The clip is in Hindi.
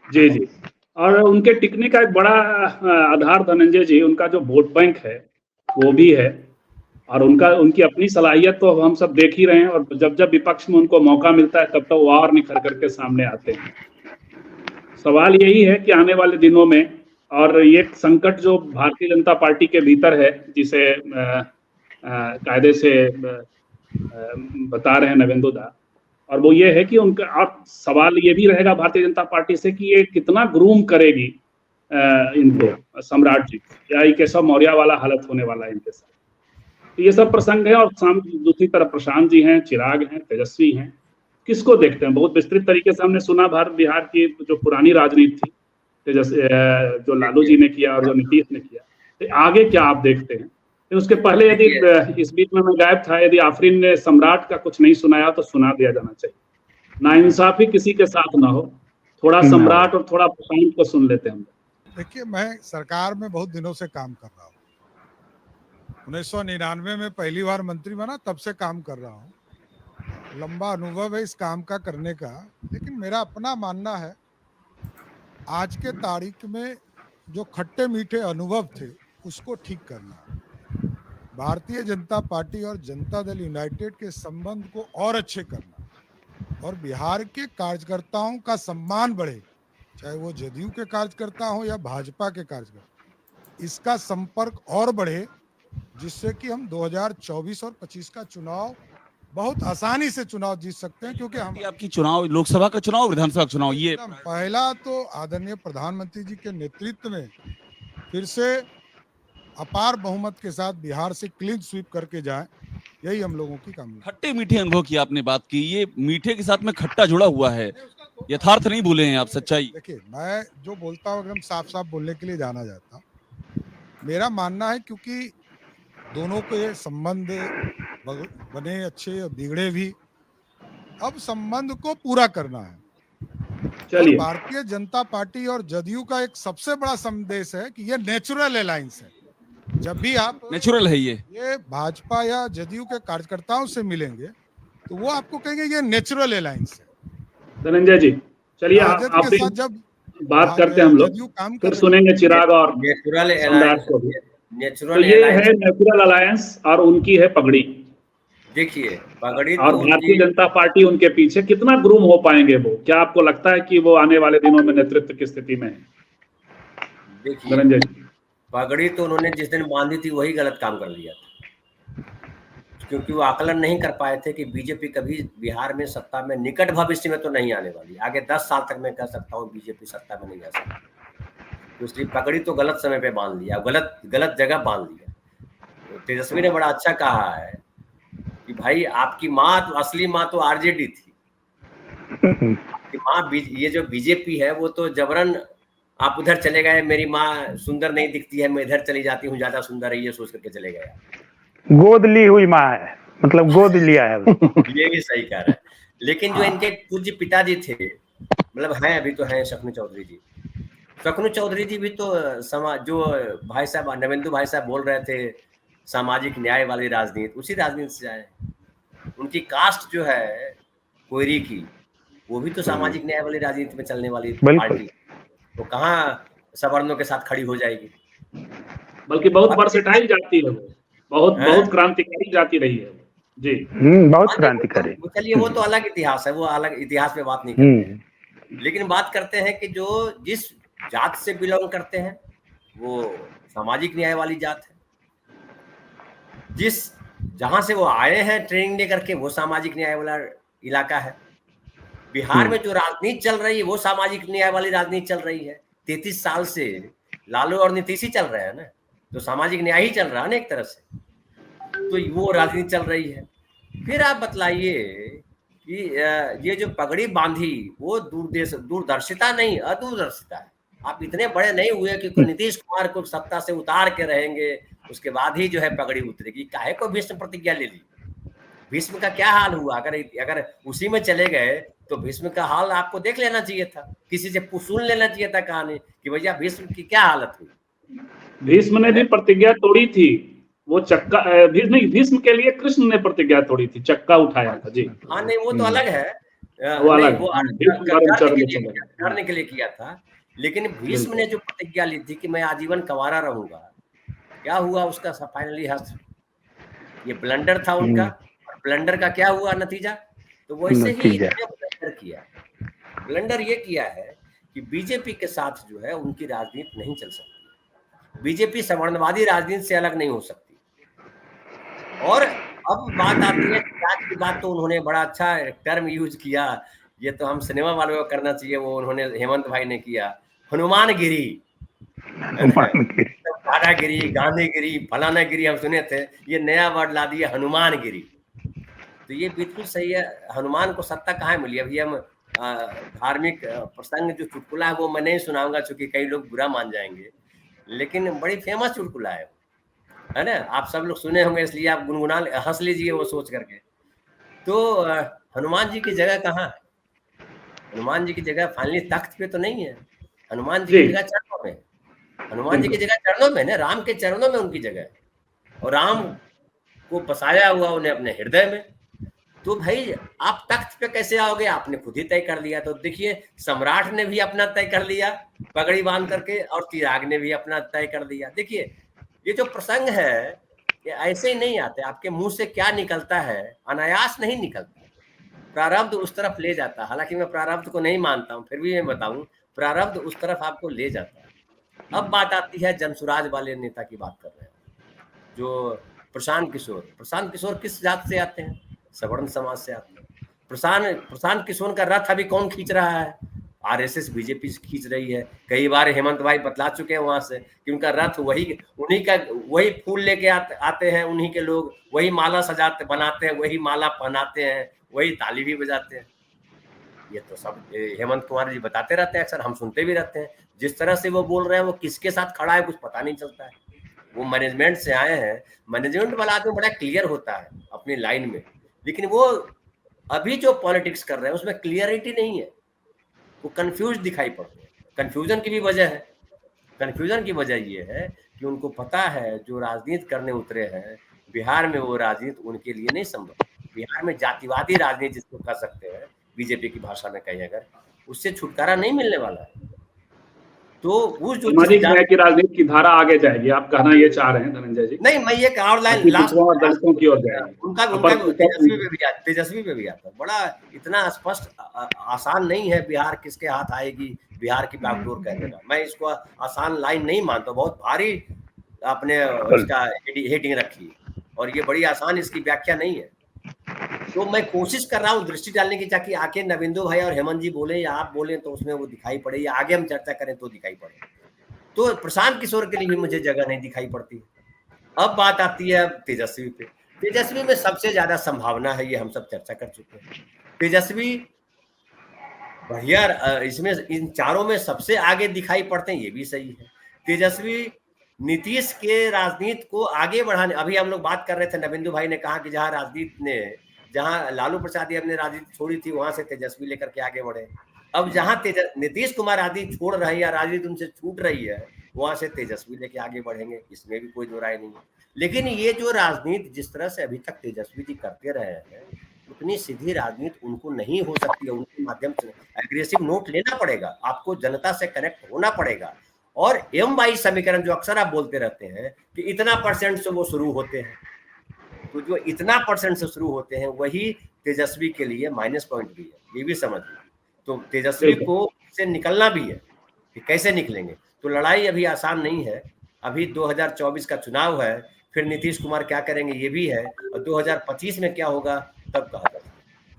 जी जी। और उनके टिकने का एक बड़ा आधार धनंजय जी, उनका जो वोट बैंक है वो भी है, और उनका उनकी अपनी सलाहियत तो हम सब देख ही रहे हैं, और जब जब विपक्ष में उनको मौका मिलता है तब तो वो और निखर करके सामने आते हैं। सवाल यही है कि आने वाले दिनों में, और ये संकट जो भारतीय जनता पार्टी के भीतर है, जिसे कायदे से बता रहे हैं नवेंदु दा, और वो ये है कि उनका, और सवाल ये भी रहेगा भारतीय जनता पार्टी से कि ये कितना ग्रूम करेगी इनको, सम्राट जी, या ये केशव मौर्य वाला हालत होने वाला है इनके साथ। तो ये सब प्रसंग है, और दूसरी तरफ प्रशांत जी हैं, चिराग हैं, तेजस्वी हैं। किसको देखते हैं? बहुत विस्तृत तरीके से हमने सुना भारत बिहार की जो पुरानी राजनीति थी, जो लालू जी ने किया और जो नीतीश ने किया, तो आगे क्या आप देखते हैं? फिर उसके पहले, यदि इस बीच में मैं गायब था, यदि आफरीन ने सम्राट का कुछ नहीं सुनाया तो सुना दिया जाना चाहिए। नाइंसाफी किसी के साथ ना हो, थोड़ा सम्राट और थोड़ा प्रशांत को सुन लेते हैं। देखिए, मैं सरकार में बहुत दिनों से काम कर रहा हूँ। 1999 में पहली बार मंत्री बना, तब से काम कर रहा हूँ। लंबा अनुभव है इस काम का करने का। लेकिन मेरा अपना मानना है, आज के तारीख में जो खट्टे मीठे अनुभव थे उसको ठीक करना, भारतीय जनता पार्टी और जनता दल यूनाइटेड के संबंध को और अच्छे करना, और बिहार के कार्यकर्ताओं का सम्मान बढ़े, चाहे वो जदयू के कार्यकर्ता हो या भाजपा के कार्यकर्ता, इसका संपर्क और बढ़े, जिससे कि हम 2024 और 25 का चुनाव बहुत आसानी से चुनाव जीत सकते हैं। क्योंकि हम आपकी चुनाव, लोकसभा का चुनाव, विधानसभा का चुनाव, ये पहला तो आदरणीय प्रधानमंत्री जी के नेतृत्व में फिर से अपार बहुमत के साथ बिहार से क्लीन स्वीप करके जाए, यही हम लोगों की कामना। खट्टे मीठे अनुभव की आपने बात की, ये मीठे के साथ में खट्टा जुड़ा हुआ है, यथार्थ नहीं बोले हैं आप, सच्चाई। देखिए, मैं जो बोलता हूँ एकदम साफ साफ बोलने के लिए जाना जाता हूँ। मेरा मानना है, क्योंकि दोनों के संबंध बने अच्छे और बिगड़े भी, अब संबंध को पूरा करना है। और भारतीय जनता पार्टी और जदयू का एक सबसे बड़ा संदेश है कि ये नेचुरल अलायंस है। जब भी आप नेचुरल है ये भाजपा या जदयू के कार्यकर्ताओं से मिलेंगे तो वो आपको कहेंगे ये नेचुरल अलायंस है। धनंजय जी, चलिए आप जब बात करते हैं हम लोग, फिर सुनेंगे चिराग और नेचुरल सम्राट को भी। तो ये है नेचुरल अलायंस, और उनकी है पगड़ी। देखिए, पगड़ी और भारतीय जनता पार्टी उनके पीछे कितना ग्रूम हो पाएंगे वो? क्या आपको लगता है कि वो आने वाले दिनों में नेतृत्व की स्थिति में है? देखिए, पगड़ी तो उन्होंने जिस दिन बांधी थी वही गलत काम कर लिया था, क्योंकि वो आकलन नहीं कर पाए थे कि बीजेपी कभी बिहार में सत्ता में निकट भविष्य में तो नहीं आने वाली। आगे 10 साल तक मैं कह सकता हूँ बीजेपी सत्ता में नहीं आ सकती, तो इसलिए पगड़ी तो गलत समय पे बांध लिया, गलत जगह बांध लिया। तो तेजस्वी ने बड़ा अच्छा कहा है कि भाई आपकी माँ तो, असली माँ तो आरजेडी थी, आपकी माँ ये जो बीजेपी है वो तो जबरन आप उधर चले गए, मेरी माँ सुंदर नहीं दिखती है, मैं इधर चली जाती हूँ, ज्यादा सुंदर है, ये सोच करके चले गए। गोद ली हुई माँ है, मतलब गोद लिया है। ये भी सही कह रहा है। लेकिन जो इनके पूज्य पिताजी थे, मतलब हैं अभी तो हैं शकुनी चौधरी जी। शकुनी चौधरी जी भी तो जो भाई साहब नवेंदु भाई साहब बोल रहे थे सामाजिक न्याय वाली राजनीति, उसी राजनीति से आए। उनकी कास्ट जो है कोयरी की, वो भी तो सामाजिक न्याय वाली राजनीति में चलने वाली पार्टी, तो कहाँ सवर्णों के साथ खड़ी हो जाएगी? बल्कि बहुत वर्सेटाइल जाती है वो, बहुत क्रांतिकारी जाती रही है जी। बहुत क्रांतिकारी। चलिए, वो तो अलग इतिहास है, वो अलग इतिहास पे बात नहीं करते। लेकिन बात करते हैं कि जो जिस जात से बिलोंग करते हैं वो सामाजिक न्याय वाली जात है, जहां से वो आए हैं ट्रेनिंग लेकर के वो सामाजिक न्याय वाला इलाका है। बिहार में जो राजनीति चल रही है वो सामाजिक न्याय वाली राजनीति चल रही है। 33 साल से लालू और नीतीश ही चल रहे हैं ना, तो सामाजिक न्याय ही चल रहा है ना एक तरह से, तो वो राजनीति चल रही है। फिर आप बतलाइए कि ये जो पगड़ी बांधी वो दूरदर्शिता नहीं, अदूरदर्शिता है। आप इतने बड़े नहीं हुए कि नीतीश कुमार को सत्ता से उतार के रहेंगे, उसके बाद ही जो है पगड़ी उतरेगी। काहे को भीष्म प्रतिज्ञा ले ली? भीष्म का क्या हाल हुआ? अगर उसी में चले गए तो भीष्म का हाल आपको देख लेना चाहिए था, किसी से सुन लेना चाहिए था कहानी कि भैया भीष्म की क्या हालत हुई। भीष्म ने भी प्रतिज्ञा तोड़ी थी, वो चक्का भीष्म के लिए कृष्ण ने प्रतिज्ञा तोड़ी थी, चक्का उठाया था जी। हाँ नहीं, वो तो अलग है, वो नहीं, अलग वो करने के लिए किया था। लेकिन भीष्म ने जो प्रतिज्ञा ली थी कि मैं आजीवन कंवारा रहूंगा, क्या हुआ उसका फाइनली हर्ष? ये ब्लंडर था उनका, ब्लंडर का क्या हुआ नतीजा? तो वैसे ही इन्होंने ब्लंडर किया। ब्लंडर ये किया है कि बीजेपी के साथ जो है उनकी राजनीति नहीं चल सकती। बीजेपी सवर्णवादी राजनीति से अलग नहीं हो सकती। और अब बात आती है जात की बात, तो उन्होंने बड़ा अच्छा टर्म यूज किया, ये तो हम सिनेमा वालों को करना चाहिए, वो उन्होंने हेमंत भाई ने किया, हनुमानगिरी, दादागिरी, गांधीगिरी, फलानागिरी हम सुने थे, ये नया वर्ड ला दिया हनुमानगिरी। तो ये बिल्कुल सही है। हनुमान को सत्ता कहाँ मिली? अभी हम धार्मिक प्रसंग जो चुटकुला है वो मैं नहीं सुनाऊंगा, क्योंकि कई लोग बुरा मान जाएंगे, लेकिन बड़ी फेमस चुटकुला है ना? आप सब लोग सुने होंगे, इसलिए आप गुनगुना हंस लीजिए वो सोच करके। तो हनुमान जी की जगह कहाँ है? हनुमान जी की जगह फाइनली तख्त पे तो नहीं है, हनुमान जी की जगह चरणों में। हनुमान जी की जगह चरणों में ना, राम के चरणों में उनकी जगह है, और राम को बसाया हुआ उन्हें अपने हृदय में। तो भाई आप तख्त पे कैसे आओगे? आपने खुद ही तय कर लिया। तो देखिए, सम्राट ने भी अपना तय कर लिया पगड़ी बांध करके, और चिराग ने भी अपना तय कर दिया। देखिए, ये जो प्रसंग है ये ऐसे ही नहीं आते, आपके मुंह से क्या निकलता है अनायास नहीं निकलता, प्रारब्ध उस तरफ ले जाता है। हालांकि मैं प्रारब्ध को नहीं मानता हूं, फिर भी मैं बताऊं, प्रारब्ध उस तरफ आपको ले जाता है। अब बात आती है जनसुराज वाले नेता की बात कर रहे हैं, जो प्रशांत किशोर। प्रशांत किशोर किस जात से आते हैं? सवर्ण समाज से आते हैं। प्रशांत किशोर का रथ अभी कौन खींच रहा है? आरएसएस बीजेपी खींच रही है। कई बार हेमंत भाई बतला चुके हैं वहां से कि उनका रथ उन्हीं का, वही फूल लेके आते हैं उन्हीं के लोग, वही माला सजाते बनाते हैं, वही माला पहनाते हैं, वही ताली भी बजाते हैं। ये तो सब हेमंत कुमार जी बताते रहते हैं, अक्सर हम सुनते भी रहते हैं। जिस तरह से वो बोल रहे हैं, वो किसके साथ खड़ा है कुछ पता नहीं चलता है। वो मैनेजमेंट से आए हैं, मैनेजमेंट वाला आदमी बड़ा क्लियर होता है अपनी लाइन में, लेकिन वो अभी जो पॉलिटिक्स कर रहे हैं उसमें क्लियरिटी नहीं है, वो कंफ्यूज दिखाई पड़ते हैं। कंफ्यूजन की भी वजह है। कंफ्यूजन की वजह ये है कि उनको पता है जो राजनीति करने उतरे हैं बिहार में, वो राजनीति उनके लिए नहीं संभव। बिहार में जातिवादी राजनीति जिसको कह सकते हैं, बीजेपी की भाषा में कहें अगर, उससे छुटकारा नहीं मिलने वाला है। तो वो जो सामाजिक न्याय की राजनीति की धारा आगे जाएगी, आप कहना ये चाह रहे हैं धनंजय जी? नहीं, मैं ये और लाइन लास्ट दलितों की ओर जाएगी। उनका तेजस्वी पे भी आता है। बड़ा इतना स्पष्ट आसान नहीं है बिहार किसके हाथ आएगी, बिहार की बागडोर कह देना। मैं इसको आसान लाइन नहीं मानता, बहुत भारी आपने इसका हेडिंग रखी, और ये बड़ी आसान इसकी व्याख्या नहीं है। तो मैं कोशिश कर रहा हूँ दृष्टि डालने की, ताकि आके नविंदु भाई और हेमंत जी बोले या आप बोले तो उसमें वो दिखाई पड़े, या आगे हम चर्चा करें तो दिखाई पड़े। तो प्रशांत किशोर के लिए भी मुझे जगह नहीं दिखाई पड़ती। अब बात आती है तेजस्वी पे। तेजस्वी में सबसे ज्यादा संभावना है, ये हम सब चर्चा कर चुके हैं। तेजस्वी बढ़िया, इसमें इन चारों में सबसे आगे दिखाई पड़ते हैं, ये भी सही है। तेजस्वी नीतीश के राजनीति को आगे बढ़ाने, अभी हम लोग बात कर रहे थे, नविंदु भाई ने कहा कि जहां लालू प्रसाद यादव ने राजनीति छोड़ी थी, वहां से तेजस्वी लेकर के आगे बढ़े। अब जहां नीतीश कुमार राजनीति छोड़ रहे हैं या राजनीति उनसे छूट रही है, वहां से तेजस्वी लेके आगे बढ़ेंगे, इसमें भी कोई दो राय नहीं है। लेकिन ये जो राजनीति जिस तरह से अभी तक तेजस्वी जी करते रहे हैं, उतनी सीधी राजनीति उनको नहीं हो सकती है। उनके माध्यम से एग्रेसिव नोट लेना पड़ेगा, आपको जनता से कनेक्ट होना पड़ेगा। और M/I समीकरण जो अक्सर आप बोलते रहते हैं कि इतना % से वो शुरू होते हैं, तो जो इतना % से शुरू होते हैं वही तेजस्वी के लिए माइनस पॉइंट भी है, ये भी समझ लीजिए। तो तेजस्वी को से निकलना भी है कि कैसे निकलेंगे। तो लड़ाई अभी आसान नहीं है। अभी 2024 का चुनाव है, फिर नीतीश कुमार क्या करेंगे ये भी है, और 2025 में क्या होगा तब कहा